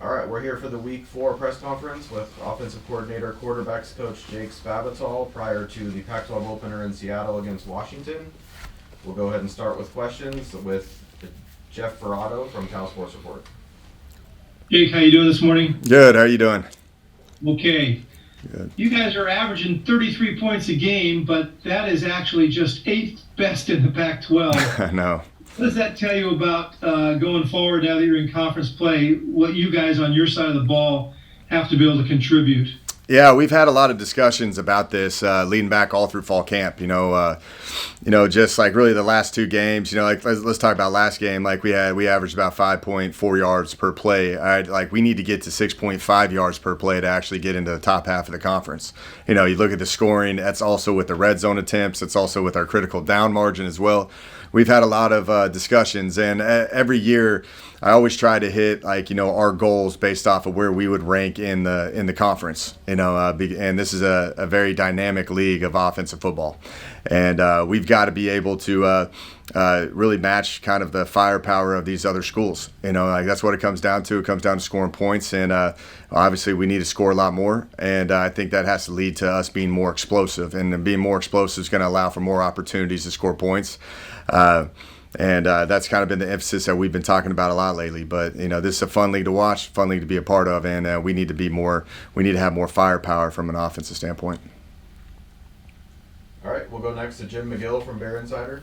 All right, we're here for the Week 4 press conference with offensive coordinator, quarterbacks coach Jake Spavital prior to the Pac-12 opener in Seattle against Washington. We'll go ahead and start with questions with Jeff Ferrato from Cal Sports Report. Jake, how you doing this morning? Good. How are you doing? Okay. Good. You guys are averaging 33 points a game, but that is actually just 8th best in the Pac-12. I know. What does that tell you about going forward now that you're in conference play, what you guys on your side of the ball have to be able to contribute? Yeah, we've had a lot of discussions about this leading back all through fall camp. Just like really the last two games. Like let's talk about last game. Like we averaged about 5.4 yards per play. We need to get to 6.5 yards per play to actually get into the top half of the conference. You look at the scoring. That's also with the red zone attempts. It's also with our critical down margin as well. We've had a lot of discussions, and every year I always try to hit our goals based off of where we would rank in the conference. And this is a very dynamic league of offensive football, and we've got to be able to really match kind of the firepower of these other schools. That's what it comes down to. It comes down to scoring points, and obviously we need to score a lot more. And I think that has to lead to us being more explosive, and being more explosive is going to allow for more opportunities to score points. And that's kind of been the emphasis that we've been talking about a lot lately. But this is a fun league to watch, fun league to be a part of, and we need to have more firepower from an offensive standpoint. All right, we'll go next to Jim McGill from Bear Insider.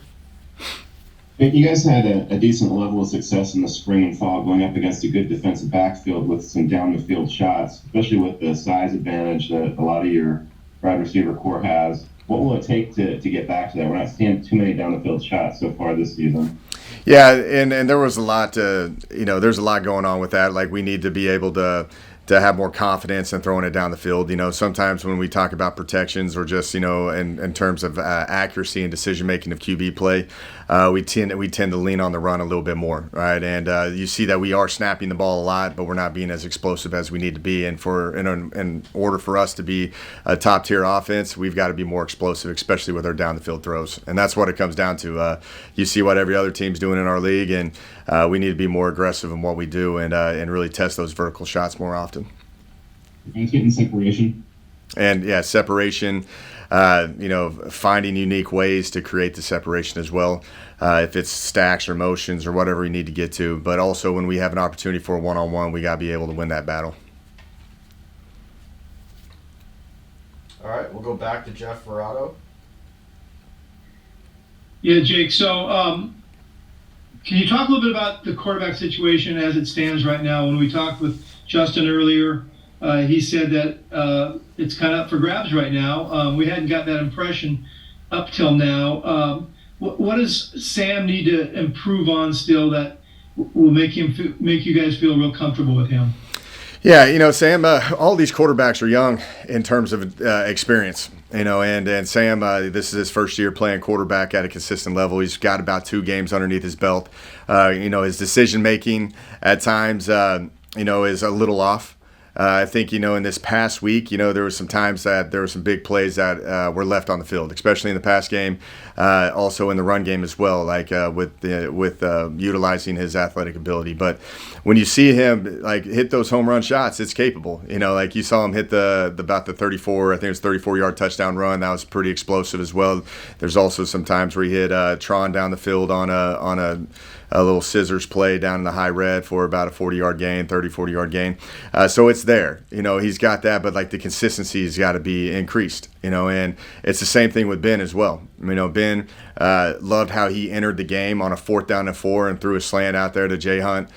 You guys had a decent level of success in the spring and fall going up against a good defensive backfield with some down the field shots, especially with the size advantage that a lot of your wide receiver core has. What will it take to get back to that? We're not seeing too many down the field shots so far this season. Yeah, and there was a lot there's a lot going on with that. Like we need to be able to have more confidence in throwing it down the field. Sometimes when we talk about protections or just, in terms of accuracy and decision-making of QB play, we tend to lean on the run a little bit more, right? And you see that we are snapping the ball a lot, but we're not being as explosive as we need to be. And in order for us to be a top-tier offense, we've got to be more explosive, especially with our down-the-field throws. And that's what it comes down to. You see what every other team's doing in our league, and we need to be more aggressive in what we do and really test those vertical shots more often. Guys getting separation. And yeah, separation, finding unique ways to create the separation as well. If it's stacks or motions or whatever we need to get to. But also when we have an opportunity for a one-on-one, we got to be able to win that battle. All right, we'll go back to Jeff Ferrato. Yeah, Jake. So can you talk a little bit about the quarterback situation as it stands right now? When we talked with Justin earlier, he said that it's kind of up for grabs right now. We hadn't got that impression up till now. What does Sam need to improve on still that will make you guys feel real comfortable with him? Yeah, Sam, all these quarterbacks are young in terms of experience, and Sam, this is his first year playing quarterback at a consistent level. He's got about 2 games underneath his belt. His decision-making at times, is a little off. I think, in this past week, there were some times that there were some big plays that were left on the field, especially in the pass game, also in the run game as well, with utilizing his athletic ability. But when you see him hit those home run shots, it's capable. You saw him hit about the 34, I think it was 34-yard touchdown run. That was pretty explosive as well. There's also some times where he hit Tron down the field on a little scissors play down in the high red for about a 40-yard gain, 40-yard gain. So it's there. He's got that, but the consistency has got to be increased, and it's the same thing with Ben as well. Ben loved how he entered the game on a 4th down and 4 and threw a slant out there to Jay Hunt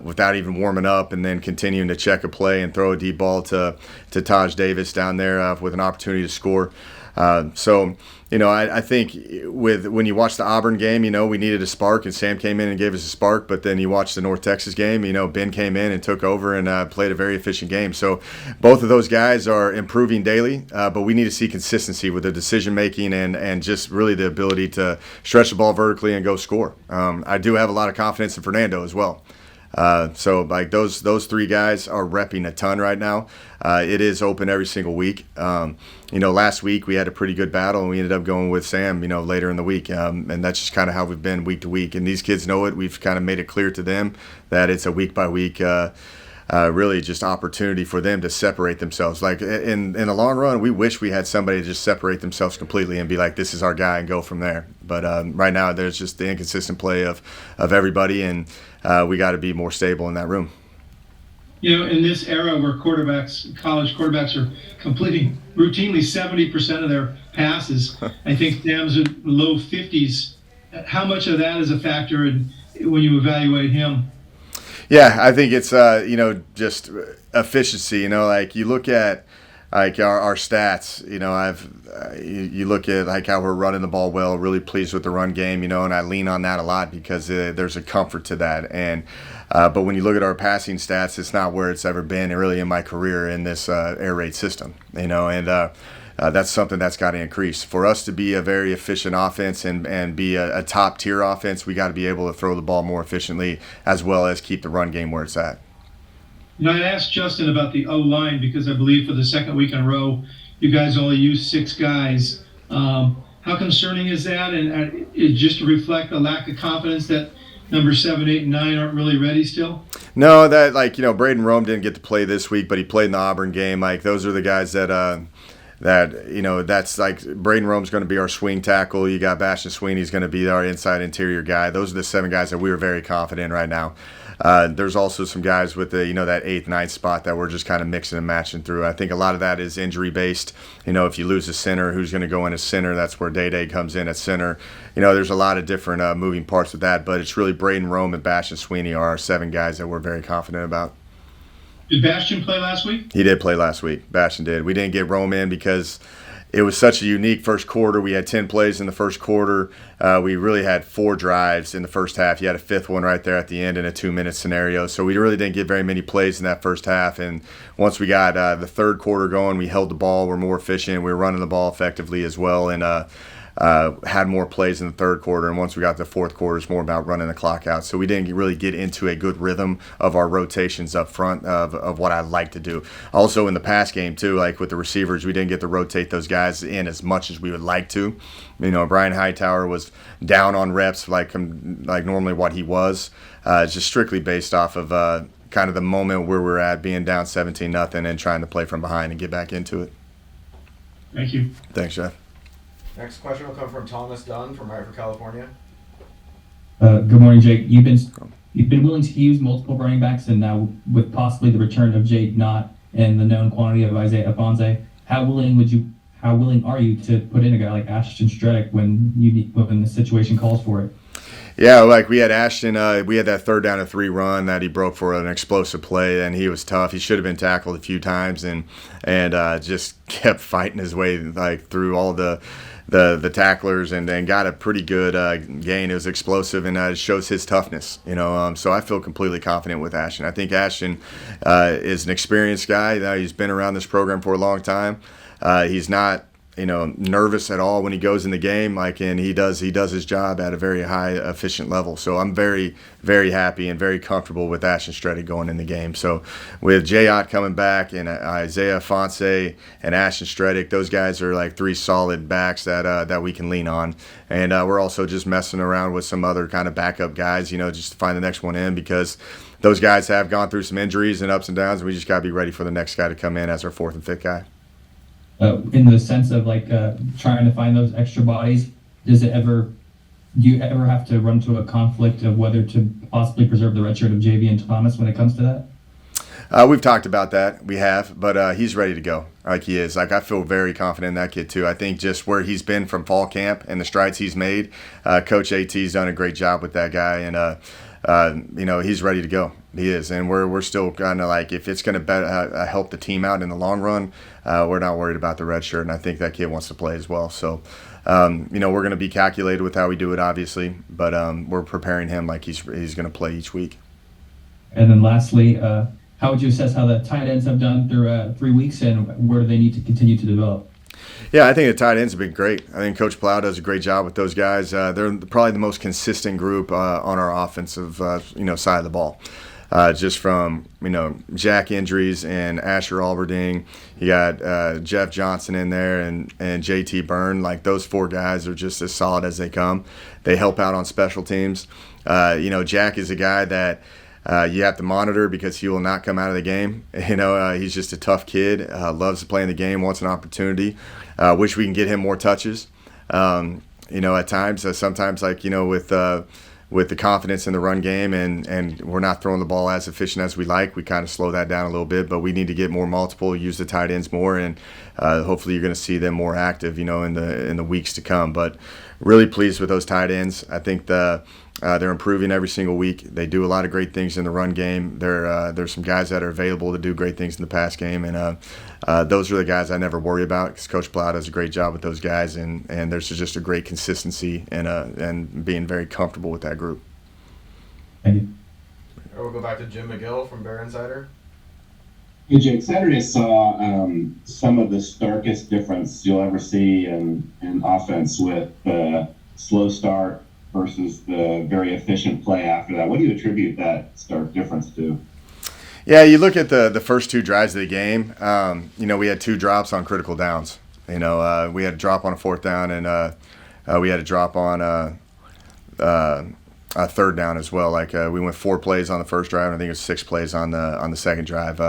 without even warming up, and then continuing to check a play and throw a deep ball to Taj Davis down there with an opportunity to score. I think when you watch the Auburn game, we needed a spark, and Sam came in and gave us a spark. But then you watch the North Texas game, Ben came in and took over and played a very efficient game. So both of those guys are improving daily, but we need to see consistency with the decision-making and just really the ability to stretch the ball vertically and go score. I do have a lot of confidence in Fernando as well. Those 3 guys are repping a ton right now. It is open every single week. Last week we had a pretty good battle, and we ended up going with Sam, later in the week. And that's just kind of how we've been week to week. And these kids know it. We've kind of made it clear to them that it's a week by week really just opportunity for them to separate themselves. Like in the long run, we wish we had somebody to just separate themselves completely and be like, this is our guy, and go from there. But right now, there's just the inconsistent play of everybody, and we got to be more stable in that room. In this era where college quarterbacks are completing routinely 70% of their passes, I think Sam's in the low 50s. How much of that is a factor when you evaluate him? Yeah, I think it's just efficiency. Like you look at like our stats. You look at like how we're running the ball well. Really pleased with the run game. And I lean on that a lot because there's a comfort to that. And but when you look at our passing stats, it's not where it's ever been really in my career in this air raid system. That's something that's got to increase. For us to be a very efficient offense and be a top tier offense, we got to be able to throw the ball more efficiently as well as keep the run game where it's at. I asked Justin about the O-line because I believe for the second week in a row, you guys only used 6 guys. How concerning is that? And it just to reflect a lack of confidence that number 7, 8, and 9 aren't really ready still? No, that Braden Rome didn't get to play this week, but he played in the Auburn game. Like those are the guys that that's like Braden Rome's going to be our swing tackle. You got Bastion Sweeney's going to be our inside interior guy. Those are the 7 guys that we were very confident in right now. There's also some guys with the that 8th, 9th spot that we're just kind of mixing and matching through. I think a lot of that is injury based. If you lose a center, who's going to go in as center? That's where Day comes in at center. There's a lot of different moving parts with that, but it's really Braden Rome and Bastion Sweeney are our 7 guys that we're very confident about. Did Bastion play last week? He did play last week. Bastion did. We didn't get Rome in because it was such a unique first quarter. We had 10 plays in the first quarter. We really had 4 drives in the first half. You had a 5th one right there at the end in a 2-minute scenario. So we really didn't get very many plays in that first half. And once we got the third quarter going, we held the ball. We're more efficient. We were running the ball effectively as well. And had more plays in the third quarter, and once we got to the fourth quarter, it's more about running the clock out. So we didn't really get into a good rhythm of our rotations up front of what I like to do. Also in the pass game too, like with the receivers, we didn't get to rotate those guys in as much as we would like to. Brian Hightower was down on reps like normally what he was. It's just strictly based off of kind of the moment where we're at, being down 17-0 and trying to play from behind and get back into it. Thank you. Thanks, Jeff. Next question will come from Thomas Dunn from Ryder, California. Good morning, Jake. You've been willing to use multiple running backs, and now with possibly the return of Jade Knott and the known quantity of Isaiah Afonso, how willing are you to put in a guy like Ashton Stredick when the situation calls for it? Yeah, like we had Ashton, we had that 3rd down and 3 run that he broke for an explosive play, and he was tough. He should have been tackled a few times, and just kept fighting his way like through all the tacklers and got a pretty good gain. It was explosive, and it shows his toughness. So I feel completely confident with Ashton. I think Ashton is an experienced guy. He's been around this program for a long time. He's not nervous at all when he goes in the game, and he does his job at a very high efficient level. So I'm very, very happy and very comfortable with Ashton Stredick going in the game. So with J.Ott coming back and Isaiah Afonso and Ashton Stredick, those guys are like 3 solid backs that we can lean on. And we're also just messing around with some other kind of backup guys, just to find the next one in, because those guys have gone through some injuries and ups and downs. We just got to be ready for the next guy to come in as our 4th and 5th guy. In the sense of trying to find those extra bodies, do you ever have to run to a conflict of whether to possibly preserve the redshirt of Javian Thomas when it comes to that? We've talked about that. We have, but he's ready to go. Like he is. I feel very confident in that kid too. I think just where he's been from fall camp and the strides he's made, Coach AT's done a great job with that guy, and he's ready to go. He is, and we're still kind of like, if it's going to help the team out in the long run, we're not worried about the red shirt, and I think that kid wants to play as well. So, we're going to be calculated with how we do it, obviously, but we're preparing him like he's going to play each week. And then lastly, how would you assess how the tight ends have done through 3 weeks, and where do they need to continue to develop? Yeah, I think the tight ends have been great. I think Coach Plow does a great job with those guys. They're probably the most consistent group on our offensive side of the ball. Just from Jack injuries and Asher Alberding, you got Jeff Johnson in there and JT Byrne. Like those 4 guys are just as solid as they come. They help out on special teams. Jack is a guy that You have to monitor because he will not come out of the game. He's just a tough kid, loves to play in the game, wants an opportunity. Wish we can get him more touches. At times, sometimes with the confidence in the run game and we're not throwing the ball as efficient as we like, we kind of slow that down a little bit, but we need to get more multiple, use the tight ends more, and hopefully you're going to see them more active, in the weeks to come. But really pleased with those tight ends. I think they're improving every single week. They do a lot of great things in the run game. There's some guys that are available to do great things in the pass game, and those are the guys I never worry about because Coach Plow does a great job with those guys, and there's just a great consistency and being very comfortable with that group. Thank you. We'll go back to Jim McGill from Bear Insider. Hey, Jake, Saturday saw some of the starkest difference you'll ever see in offense with the slow start versus the very efficient play after that. What do you attribute that stark difference to? Yeah, you look at the first two drives of the game. We had 2 drops on critical downs. We had a drop on a 4th down, and we had a drop on a 3rd down as well. We went 4 plays on the first drive, and I think it was 6 plays on the second drive.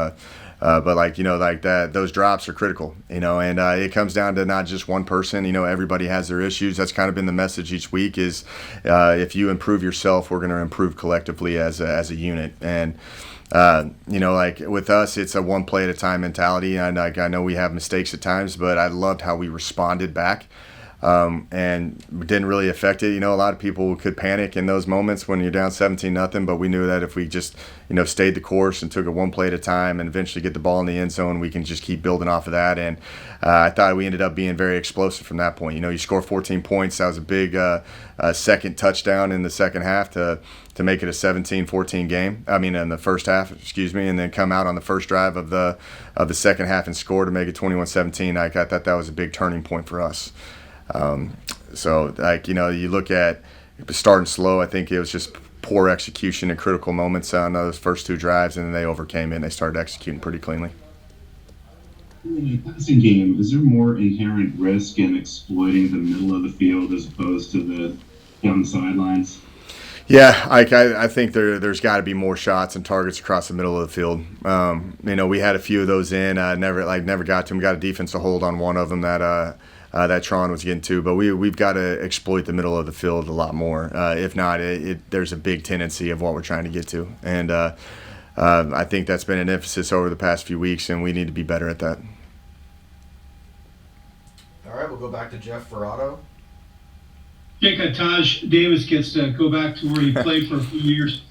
Those drops are critical, and it comes down to not just one person. Everybody has their issues. That's kind of been the message each week is if you improve yourself, we're going to improve collectively as a unit. And with us, it's a one play at a time mentality. And I know we have mistakes at times, but I loved how we responded back. And didn't really affect it. A lot of people could panic in those moments when you're down 17-0, but we knew that if we just, stayed the course and took it one play at a time and eventually get the ball in the end zone, we can just keep building off of that. And I thought we ended up being very explosive from that point. You score 14 points. That was a big second touchdown in the second half to make it a 17-14 game. In the first half, and then come out on the first drive of the second half and score to make it 21-17. I thought that was a big turning point for us. You look at starting slow. I think it was just poor execution in critical moments on those first 2 drives, and then they overcame it and they started executing pretty cleanly. In the passing game, is there more inherent risk in exploiting the middle of the field as opposed to the down the sidelines? Yeah, I think there's got to be more shots and targets across the middle of the field. We had a few of those in. Never got to them. Got a defensive hold on one of them that Tron was getting to, but we've got to exploit the middle of the field a lot more. If not, there's a big tendency of what we're trying to get to, and I think that's been an emphasis over the past few weeks, and we need to be better at that. All right, we'll go back to Jeff Ferrato. Jake, Taj Davis gets to go back to where he played for a few years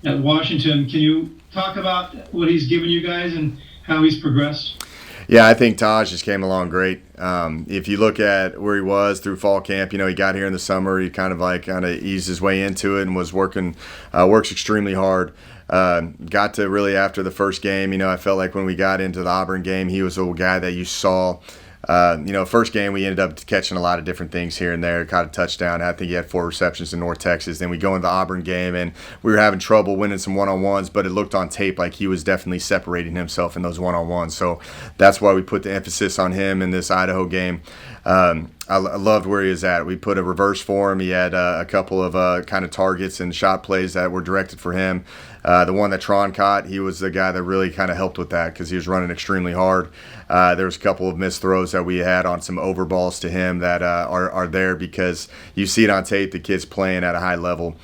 at Washington. Can you talk about what he's given you guys and how he's progressed? Yeah, I think Taj just came along great. If you look at where he was through fall camp, he got here in the summer. He kind of eased his way into it and was works extremely hard. Got to really after the first game, I felt like when we got into the Auburn game, he was a guy that you saw. First game we ended up catching a lot of different things here and there. Caught a touchdown. I think he had 4 receptions in North Texas. Then we go into the Auburn game and we were having trouble winning some one-on-ones, but it looked on tape like he was definitely separating himself in those one-on-ones. So that's why we put the emphasis on him in this Idaho game. I loved where he was at. We put a reverse for him. He had a couple of kind of targets and shot plays that were directed for him. The one that Tron caught, he was the guy that really kind of helped with that because he was running extremely hard. There was a couple of missed throws that we had on some overballs to him that are there because you see it on tape. The kid's playing at a high level.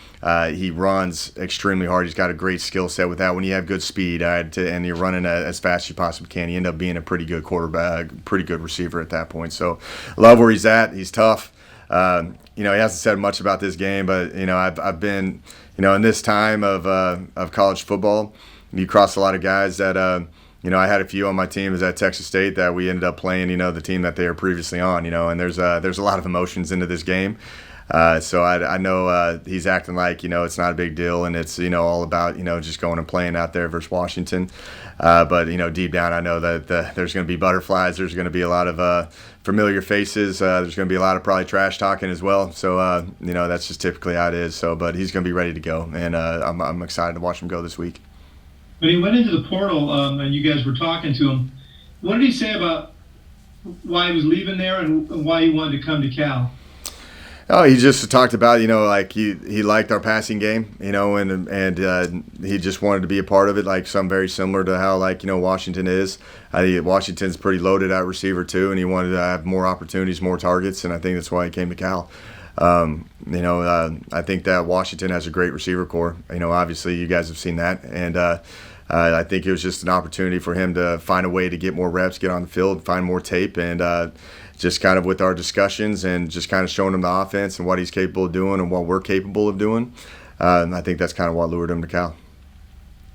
He runs extremely hard. He's got a great skill set with that. When you have good speed and you're running as fast as you possibly can, you end up being a pretty good quarterback, pretty good receiver at that point. So love where he's at. He's tough. He hasn't said much about this game, but I've been in this time of college football, you cross a lot of guys that I had a few on my team is at Texas State that we ended up playing the team that they were previously on, and there's a lot of emotions into this game. So I know he's acting like it's not a big deal and it's all about just going and playing out there versus Washington. But deep down I know that there's going to be butterflies. There's going to be a lot of familiar faces. There's going to be a lot of probably trash talking as well. So that's just typically how it is. So but he's going to be ready to go, and I'm excited to watch him go this week. When he went into the portal and you guys were talking to him, what did he say about why he was leaving there and why he wanted to come to Cal? Oh, he just talked about, like he liked our passing game, and he just wanted to be a part of it, like some very similar to how, like, Washington is. Washington's pretty loaded at receiver too, and he wanted to have more opportunities, more targets, and I think that's why he came to Cal. I think that Washington has a great receiver core. Obviously you guys have seen that, and I think it was just an opportunity for him to find a way to get more reps, get on the field, find more tape, and just kind of with our discussions and just kind of showing him the offense and what he's capable of doing and what we're capable of doing. I think that's kind of what lured him to Cal.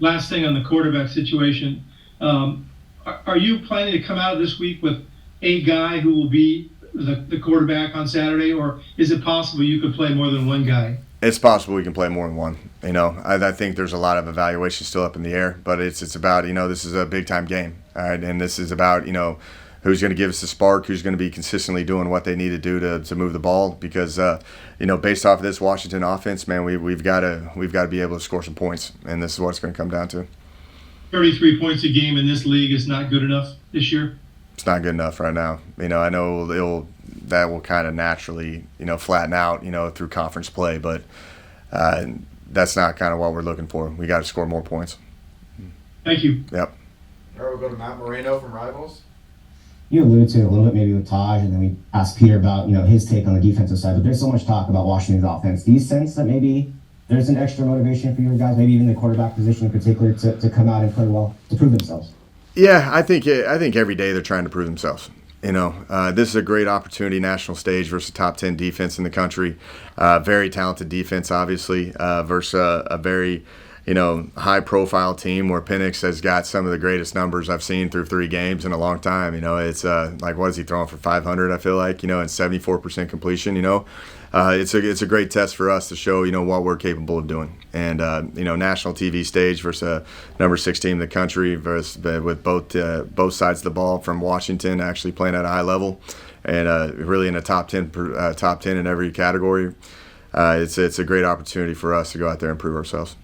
Last thing on the quarterback situation, are you planning to come out this week with a guy who will be the quarterback on Saturday, or is it possible you could play more than one guy? It's possible we can play more than one. I think there's a lot of evaluation still up in the air, but it's about, this is a big time game, all right, and this is about, who's going to give us the spark, who's going to be consistently doing what they need to do to move the ball, because based off of this Washington offense, man, we've got to be able to score some points, and this is what it's going to come down to. 33 points a game in this league is not good enough this year. It's not good enough right now. I know that will kind of naturally flatten out through conference play, but that's not kind of what we're looking for. We got to score more points. Thank you. Yep. All right, we'll go to Matt Moreno from Rivals. You alluded to it a little bit maybe with Taj, and then we asked Peter about his take on the defensive side. But there's so much talk about Washington's offense. Do you sense that maybe there's an extra motivation for your guys, maybe even the quarterback position in particular, to come out and play well, to prove themselves? Yeah, I think every day they're trying to prove themselves. This is a great opportunity, national stage versus top 10 defense in the country. Very talented defense, obviously, versus a very high-profile team where Penix has got some of the greatest numbers I've seen through 3 games in a long time. It's like, what is he throwing for 500? I feel like, and 74% completion. It's a great test for us to show what we're capable of doing. And national TV stage versus number 6 team in the country versus with both sides of the ball from Washington actually playing at a high level and really in a top 10 in every category. It's a great opportunity for us to go out there and prove ourselves.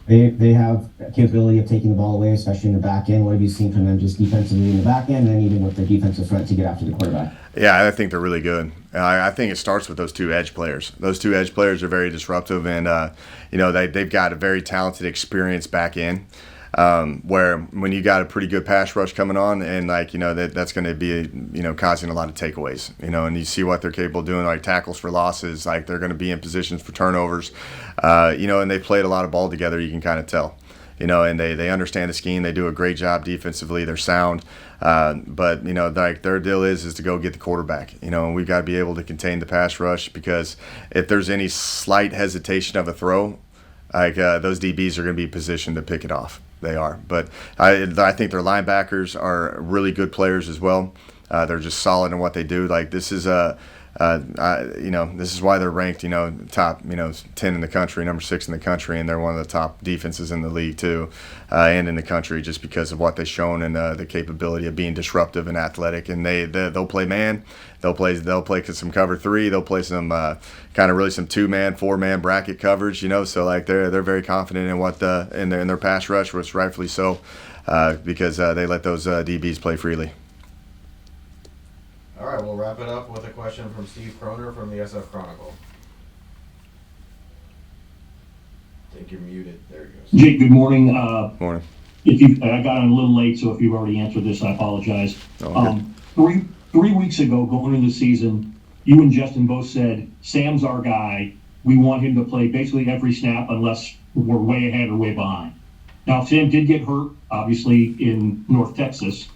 They have a capability of taking the ball away, especially in the back end. What have you seen from them just defensively in the back end, and then even with their defensive front to get after the quarterback? Yeah, I think they're really good. I think it starts with those 2 edge players. Those 2 edge players are very disruptive, and they've got a very talented, experienced back end. Where when you got a pretty good pass rush coming on, and that's going to be causing a lot of takeaways, and you see what they're capable of doing, like tackles for losses, like they're going to be in positions for turnovers, and they played a lot of ball together. You can kind of tell, and they understand the scheme. They do a great job defensively. They're sound, but like their deal is to go get the quarterback, and we've got to be able to contain the pass rush, because if there's any slight hesitation of a throw, those DBs are going to be positioned to pick it off. They are, but I think their linebackers are really good players as well. They're just solid in what they do. Like this is this is why they're ranked, top, 10 in the country, number 6 in the country, and they're one of the top defenses in the league too, and in the country, just because of what they've shown and the capability of being disruptive and athletic. And they'll play man, they'll play some cover 3, they'll play some kind of really some 2-man, 4-man bracket coverage, So like they're very confident in what in their pass rush, which rightfully so, because they let those DBs play freely. All right, we'll wrap it up with a question from Steve Croner from the SF Chronicle. I think you're muted. There you go. Jake, good morning. Morning. I got on a little late, so if you've already answered this, I apologize. Oh, Three weeks ago, going into the season, you and Justin both said, Sam's our guy. We want him to play basically every snap unless we're way ahead or way behind. Now, Sam did get hurt, obviously, in North Texas.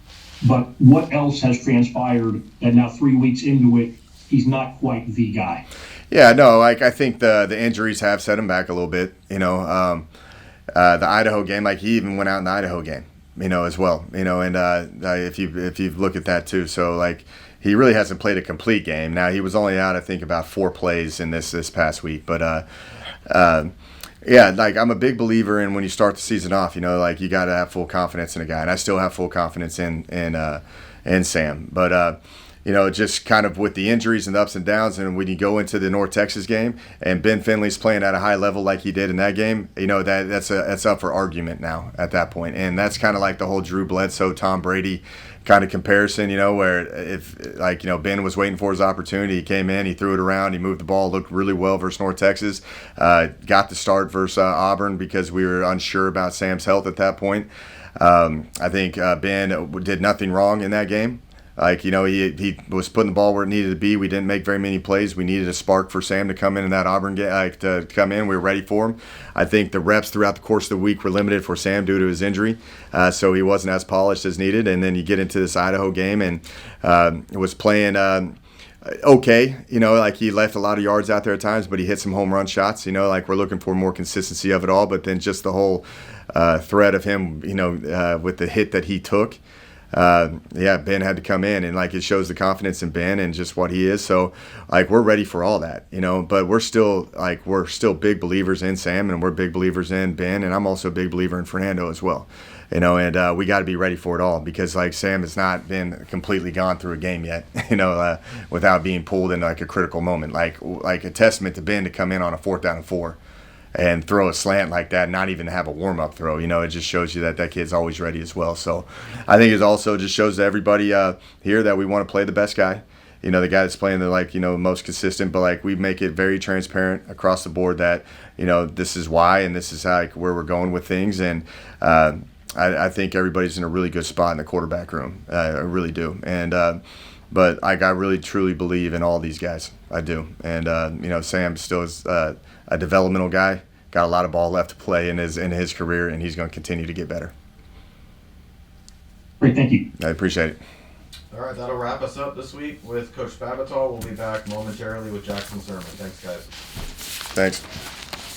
But what else has transpired that now 3 weeks into it, he's not quite the guy? Yeah, no, I think the injuries have set him back a little bit. The Idaho game, he even went out in the Idaho game, as well. And if you look at that too, so he really hasn't played a complete game. Now he was only out, I think, about 4 plays in this past week, but. Yeah, I'm a big believer in when you start the season off, you got to have full confidence in a guy, and I still have full confidence in Sam. But just kind of with the injuries and the ups and downs, and when you go into the North Texas game and Ben Finley's playing at a high level like he did in that game, that's up for argument now at that point. And that's kind of like the whole Drew Bledsoe, Tom Brady kind of comparison, where if Ben was waiting for his opportunity, he came in, he threw it around, he moved the ball, looked really well versus North Texas, got the start versus Auburn because we were unsure about Sam's health at that point. I think Ben did nothing wrong in that game. He was putting the ball where it needed to be. We didn't make very many plays. We needed a spark for Sam to come in that Auburn game, to come in. We were ready for him. I think the reps throughout the course of the week were limited for Sam due to his injury, so he wasn't as polished as needed. And then you get into this Idaho game and was playing okay. He left a lot of yards out there at times, but he hit some home run shots. We're looking for more consistency of it all. But then just the whole threat of him, with the hit that he took. Ben had to come in, and it shows the confidence in Ben and just what he is. So we're ready for all that, but we're still big believers in Sam, and we're big believers in Ben, and I'm also a big believer in Fernando as well, and we got to be ready for it all because Sam has not been completely gone through a game yet, without being pulled in a critical moment, like a testament to Ben to come in on a 4th down and 4 and throw a slant like that, not even have a warm-up throw. It just shows you that kid's always ready as well. So I think it also just shows to everybody here that we want to play the best guy, the guy that's playing the most consistent, but we make it very transparent across the board that, this is why and this is where we're going with things. And I think everybody's in a really good spot in the quarterback room. I really do. And but I really truly believe in all these guys. I do. And Sam still is a developmental guy, got a lot of ball left to play in his career, and he's going to continue to get better. Great, thank you. I appreciate it. All right, that'll wrap us up this week with Coach Spavital. We'll be back momentarily with Jackson Sermon. Thanks, guys. Thanks.